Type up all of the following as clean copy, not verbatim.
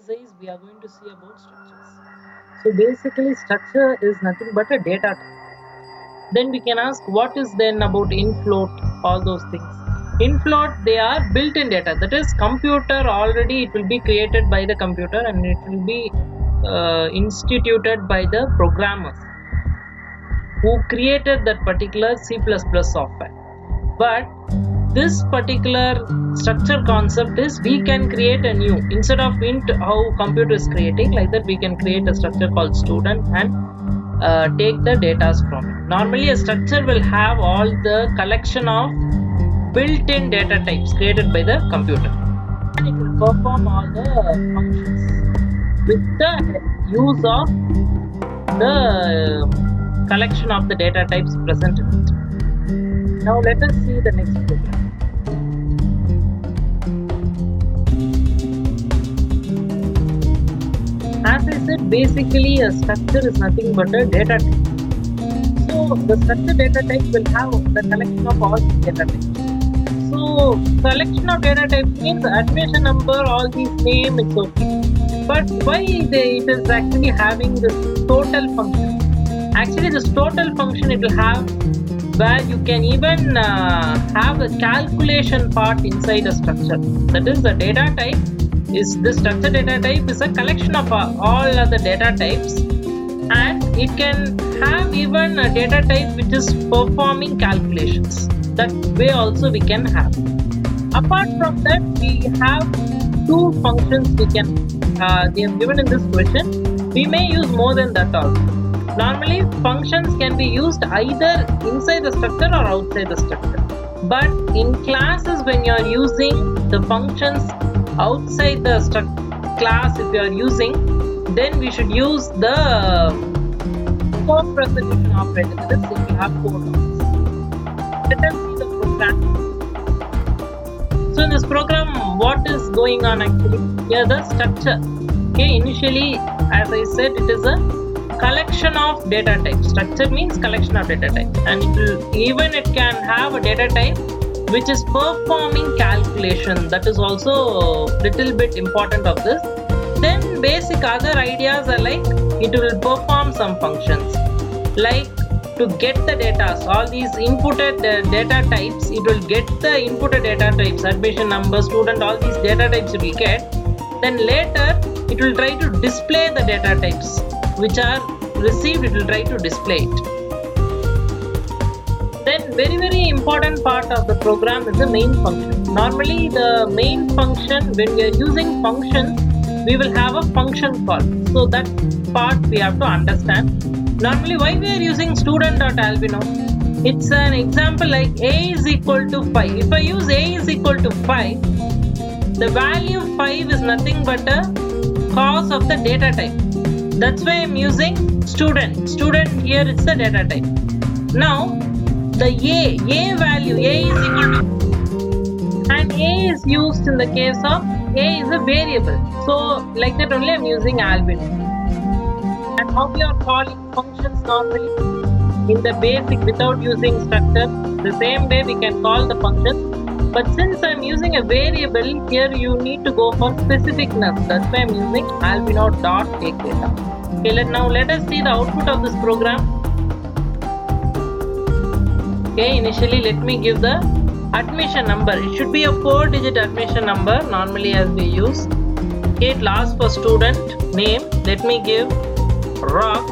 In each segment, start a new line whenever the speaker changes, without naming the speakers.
exercise we are going to see about structures. So basically structure is nothing but a data type. Then we can ask what is then about in float, all those things. In float they are built-in data, that is computer already it will be created by the computer and it will be instituted by the programmers who created that particular C++ software. But this particular structure concept is we can create a new, instead of int how computer is creating, like that we can create a structure called student and take the data from it. Normally a structure will have all the collection of built-in data types created by the computer and it will perform all the functions with the use of the collection of the data types present in it. Now let us see the next program. As I said, basically a structure is nothing but a data type. So the structure data type will have the collection of all these data types. So collection of data types means admission number, all these name, it's okay. But why it is actually having this total function? Actually this total function it will have where you can even have a calculation part inside a structure. That is the data type. Is the structure data type is a collection of all other data types and it can have even a data type which is performing calculations. That way also we can have. Apart from that we have two functions we can they have given in this question. We may use more than that also. Normally functions can be used either inside the structure or outside the structure. But in classes when you are using the functions outside the class, if you are using, then we should use the code resolution operator. That is, it will have four terms. Let us see the program. So in this program, what is going on actually? Here the structure. Okay, initially, as I said, it is a collection of data types. Structure means collection of data types, and it can have a data type which is performing calculation. That is also little bit important of this. Then basic other ideas are like it will perform some functions like to get the data. So all these inputted data types, it will get the inputted data types, admission number, student, all these data types it will get. Then later it will try to display the data types which are received, it will try to display it. Then very important part of the program is the main function. Normally the main function, when we are using functions, we will have a function call. So that part we have to understand. Normally why we are using student.albino? It's an example like a is equal to 5. If I use a is equal to 5, the value 5 is nothing but a cause of the data type. That's why I'm using student. Student here is the data type. Now the a value, a is equal to, and a is used in the case of a is a variable. So like that only I'm using albino. And how we are calling functions normally? In the basic without using structure, the same way we can call the function. But since I'm using a variable, here you need to go for specificness. That's why I'm using albino.takeData. Okay, now let us see the output of this program. Okay, initially let me give the admission number. It should be a 4-digit admission number normally as we use. Okay, it asks for student name. Let me give rock.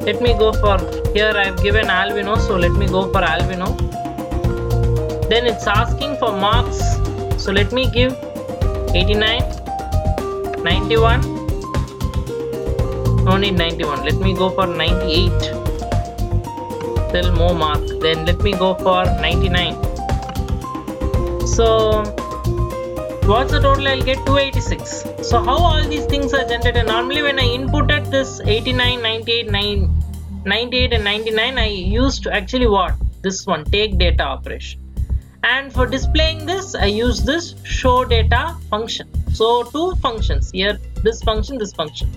Let me go for, here I have given albino, so let me go for albino. Then it's asking for marks, so let me give 89, 91, only 91, let me go for 98, still more mark, then let me go for 99. So what's the total? I'll get 286. So how all these things are generated? Normally when I inputted this 89, 98, 98 and 99, I used actually what? This one, take data operation. And for displaying this, I use this show data function. So two functions here, this function, this function.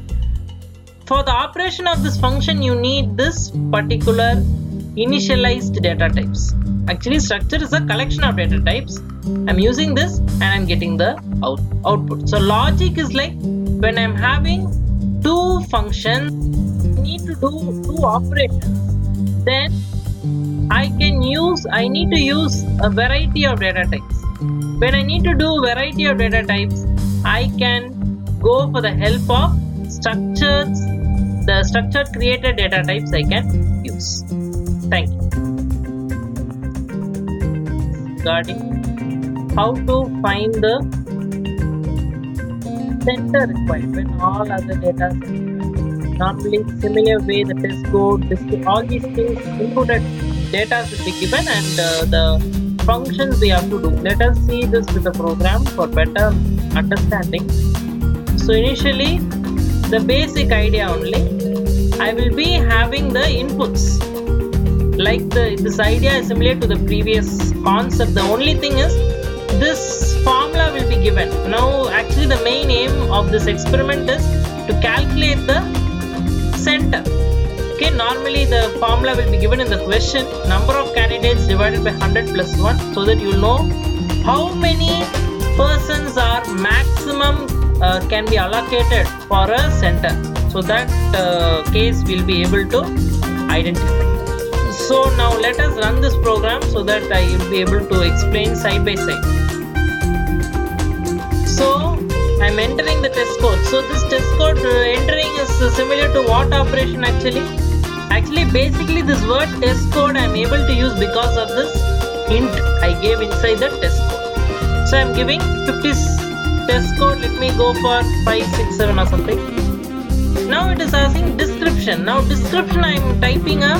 For the operation of this function, you need this particular initialized data types. Actually, structure is a collection of data types. I'm using this and I'm getting the output. So logic is like when I'm having two functions, I need to do two operations, then I need to use a variety of data types. When I need to do variety of data types, I can go for the help of structures. The structured created data types I can use. Thank you. Regarding how to find the center required when all other data are given. Normally, similar way the test code, all these things included data should be given, and the functions we have to do. Let us see this with the program for better understanding. So initially, the basic idea only. I will be having the inputs. Like this idea is similar to the previous concept. The only thing is this formula will be given. Now actually the main aim of this experiment is to calculate the center. Okay, normally the formula will be given in the question. Number of candidates divided by 100 plus 1, so that you know how many persons are maximum can be allocated for a center. So that case we'll be able to identify. So now let us run this program so that I will be able to explain side by side. So I'm entering the test code. So this test code entering is similar to what operation actually? Actually basically this word test code I'm able to use because of this int I gave inside the test code. So I'm giving 50 test code. Let me go for 567 or something. Now it is asking description. Now description I am typing a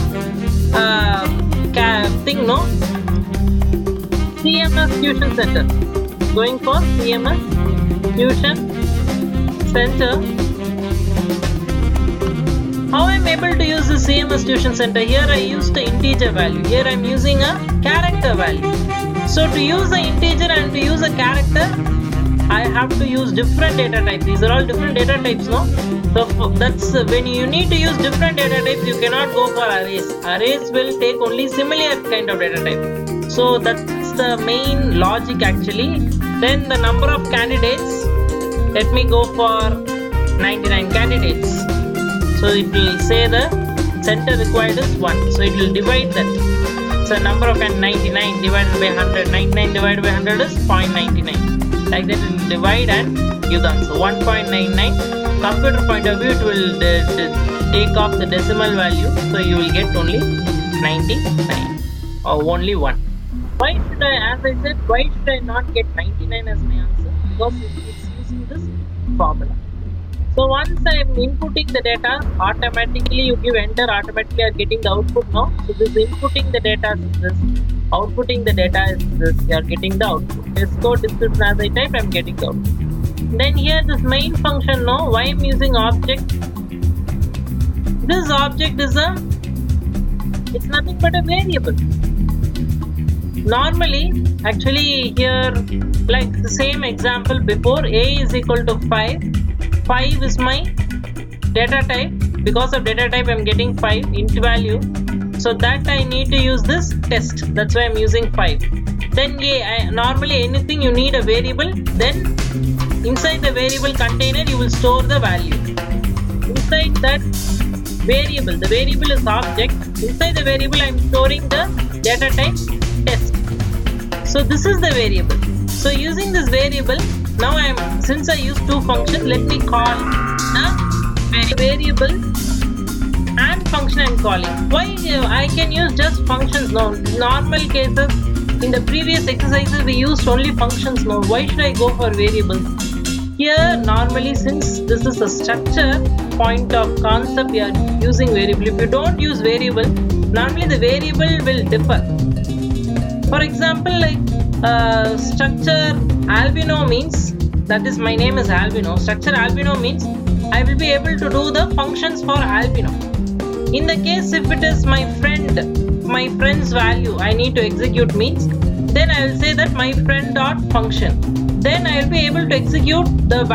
thing, no? CMS Tuition Center. Going for CMS Tuition Center. How I am able to use the CMS Tuition Center? Here I used the integer value. Here I am using a character value. So to use the integer and to use a character, I have to use different data types. These are all different data types, no? So that's when you need to use different data types, you cannot go for arrays. Arrays will take only similar kind of data type. So that's the main logic actually. Then the number of candidates, let me go for 99 candidates. So it will say the center required is 1. So it will divide that. So number of 99 divided by 100. 99 divided by 100 is 0.99. Like that it will divide and give the answer 1.99. Computer point of view, it will take off the decimal value, so you will get only 99 or only 1. Why should I, as I said, why should I not get 99 as my answer? Because it's using this formula. So once I am inputting the data, automatically you give enter, automatically you are getting the output now. So this inputting the data is this, outputting the data is this, you are getting the output. Test code description as I type, I am getting the output. Then here this main function, no, why I am using object? This object is it's nothing but a variable. Normally, actually here, like the same example before, a is equal to 5. 5 is my data type. Because of data type, I am getting 5 int value. So that I need to use this test. That's why I am using 5. Then normally anything you need a variable. Then inside the variable container, you will store the value. Inside that variable, the variable is object. Inside the variable, I am storing the data type test. So this is the variable. So using this variable, now since I use two functions, let me call the variable and function I am calling. Why I can use just functions now? Normal cases, in the previous exercises we used only functions now. Why should I go for variables? Here normally, since this is a structure point of concept, we are using variable. If you don't use variable, normally the variable will differ. For example, like structure albino means, that is my name is albino. Structure albino means I will be able to do the functions for albino. In the case if it is my friend's value I need to execute means, then I will say that my friend dot function. Then I will be able to execute the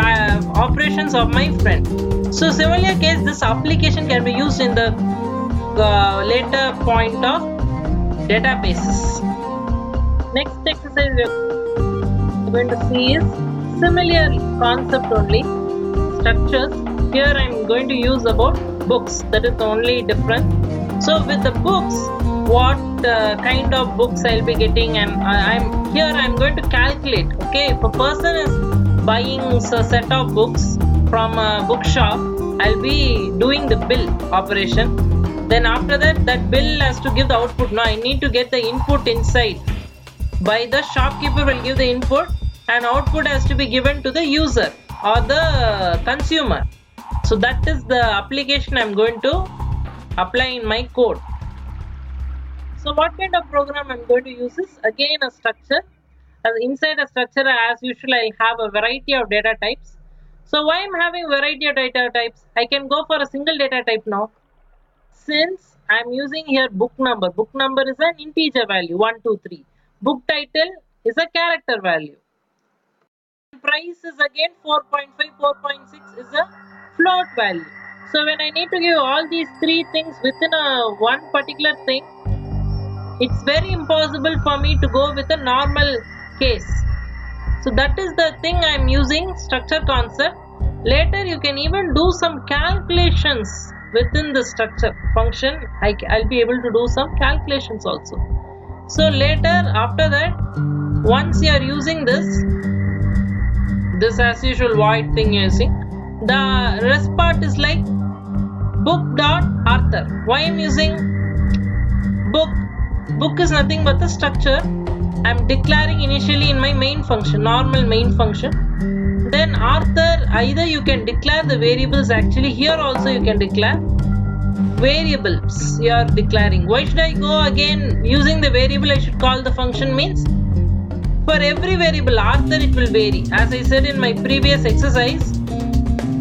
operations of my friend. So similar case, this application can be used in the later point of databases. Next exercise we are going to see is similar concept only, structures. Here I am going to use about books, that is the only difference. So with the books, what kind of books I'll be getting, and I'm going to calculate. Okay, if a person is buying a set of books from a bookshop, I'll be doing the bill operation. Then after that, that bill has to give the output. Now I need to get the input inside. By the shopkeeper will give the input, and output has to be given to the user or the consumer. So that is the application I'm going to apply in my code. So what kind of program I'm going to use is again a structure. As inside a structure, as usual, I'll have a variety of data types. So why I'm having variety of data types? I can go for a single data type now. Since I'm using here book number. Book number is an integer value, 1, 2, 3. Book title is a character value. Price is again 4.5, 4.6 is a float value. So when I need to give all these three things within one particular thing, it's very impossible for me to go with a normal case. So that is the thing I'm using structure concept. Later you can even do some calculations within the structure function. I'll be able to do some calculations also. So later, after that, once you are using this as usual void thing you're using, the rest part is like book.author. Why I'm using book? Book is nothing but the structure I'm declaring initially in my main function, normal main function. Then author, either you can declare the variables. Actually here also you can declare variables you are declaring. Why should I go again using the variable? I should call the function means for every variable author it will vary. As I said in my previous exercise,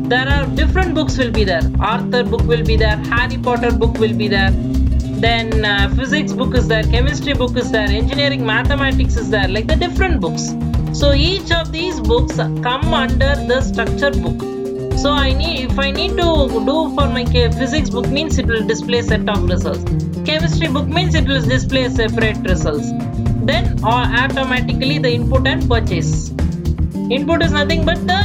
there are different books will be there. Arthur book will be there, Harry Potter book will be there, then physics book is there, chemistry book is there, engineering mathematics is there, like the different books. So each of these books come under the structure book. So if I need to do for my physics book means it will display set of results. Chemistry book means it will display separate results. Then automatically the input and purchase. Input is nothing but the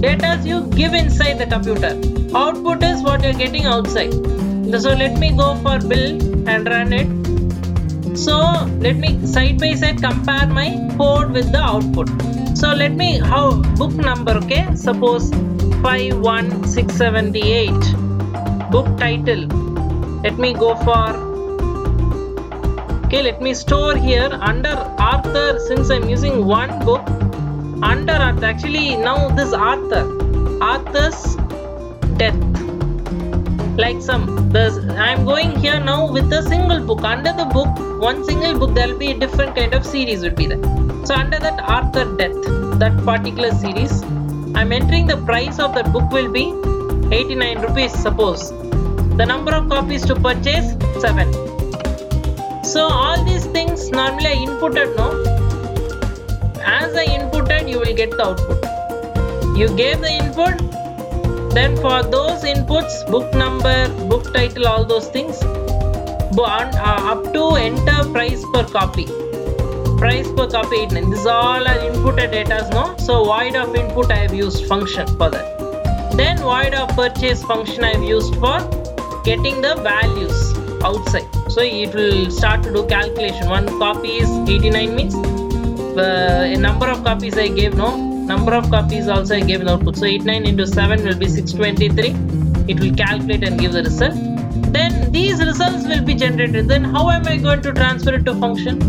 data you give inside the computer. Output is what you're getting outside. So let me go for bill and run it. So let me side by side compare my code with the output. So let me book number, okay, suppose 51678. Book title, let me go for, okay, let me store here under Arthur. Since I'm using one book, under Arthur, actually now this Arthur's death, like I'm going here now with a single book. Under the book, one single book, there will be a different kind of series will be there. So under that Arthur death, that particular series, I'm entering the price of that book will be 89 rupees suppose. The number of copies to purchase 7. So all these things normally I inputted, no? As I inputted, you will get the output. You gave the input, then for those inputs, book number, book title, all those things, up to enter price per copy. Price per copy 89. This is all are inputted data, no? So void of input I have used function for that. Then void of purchase function I have used for getting the values outside. So it will start to do calculation. One copy is 89 means a number of copies I gave, no? Number of copies also I gave in output. So 89 into 7 will be 623. It will calculate and give the result. Then these results will be generated. Then how am I going to transfer it to function?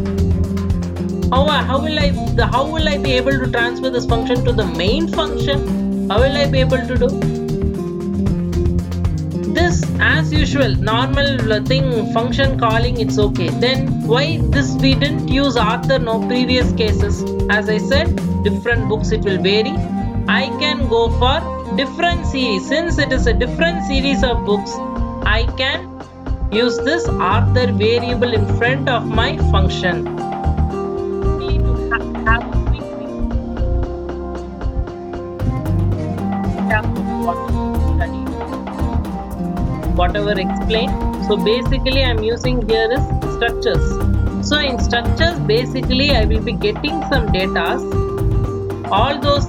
How will I be able to transfer this function to the main function? How will I be able to do this? As usual, normal thing, function calling, it's okay. Then why this we didn't use Arthur, no? Previous cases, as I said, different books it will vary. I can go for different series. Since it is a different series of books, I can use this Arthur variable in front of my function. Whatever explained. So basically I'm using here is structures. So in structures, basically I will be getting some data. All those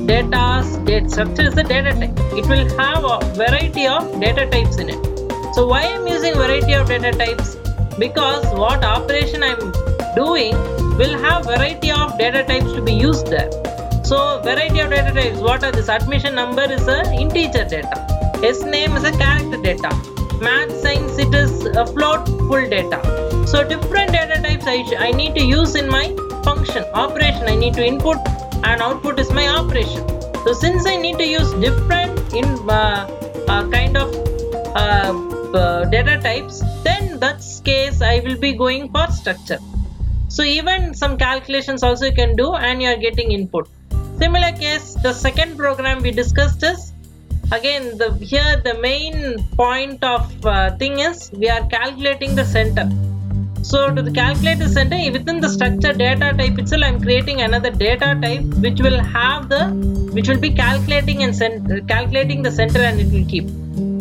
data structure is a data type. It will have a variety of data types in it. So why I'm using variety of data types? Because what operation I'm doing will have variety of data types to be used there. So variety of data types, what are this? Admission number is a integer data. S name is a character data. Math science, it is a float full data. So different data types I need to use in my function operation. I need to input and output is my operation. So since I need to use different kind of data types, then that's case I will be going for structure. So even some calculations also you can do and you are getting input. Similar case, the second program we discussed is again here the main point of thing is we are calculating the center. So to calculate the center within the structure data type itself, I am creating another data type which will be calculating the center and it will keep.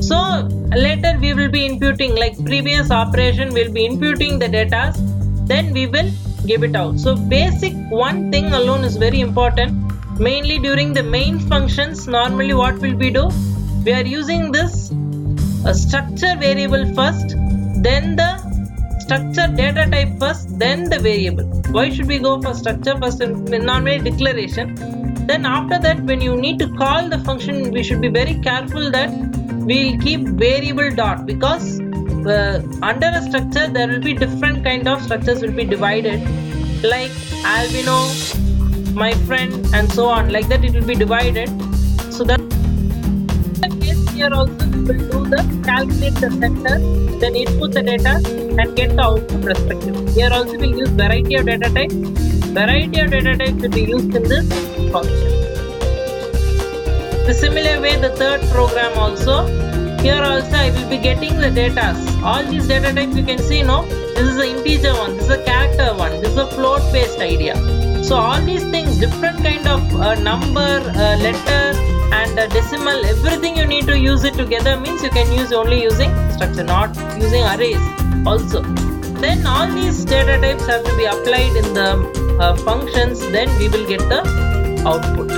So later we will be imputing, like previous operation we will be imputing the data, then we will give it out. So basic one thing alone is very important. Mainly during the main functions, normally what will we do? We are using this structure variable first, then the structure data type first, then the variable. Why should we go for structure first? Normally declaration. Then after that, when you need to call the function, we should be very careful that we will keep variable dot, because under a structure there will be different kind of structures will be divided, like albino, my friend, and so on. Like that it will be divided. So that case here also we will do the calculate the center, then input the data and get the output respectively. Here also we will use variety of data types. Variety of data types will be used in this function. The similar way the third program also, here also I will be getting the data. All these data types you can see, no, this is an integer one, this is a character one, this is a float based idea. So all these things, different kind of number, letter and decimal, everything you need to use it together, means you can use only using structure, not using arrays also. Then all these data types have to be applied in the functions, then we will get the output.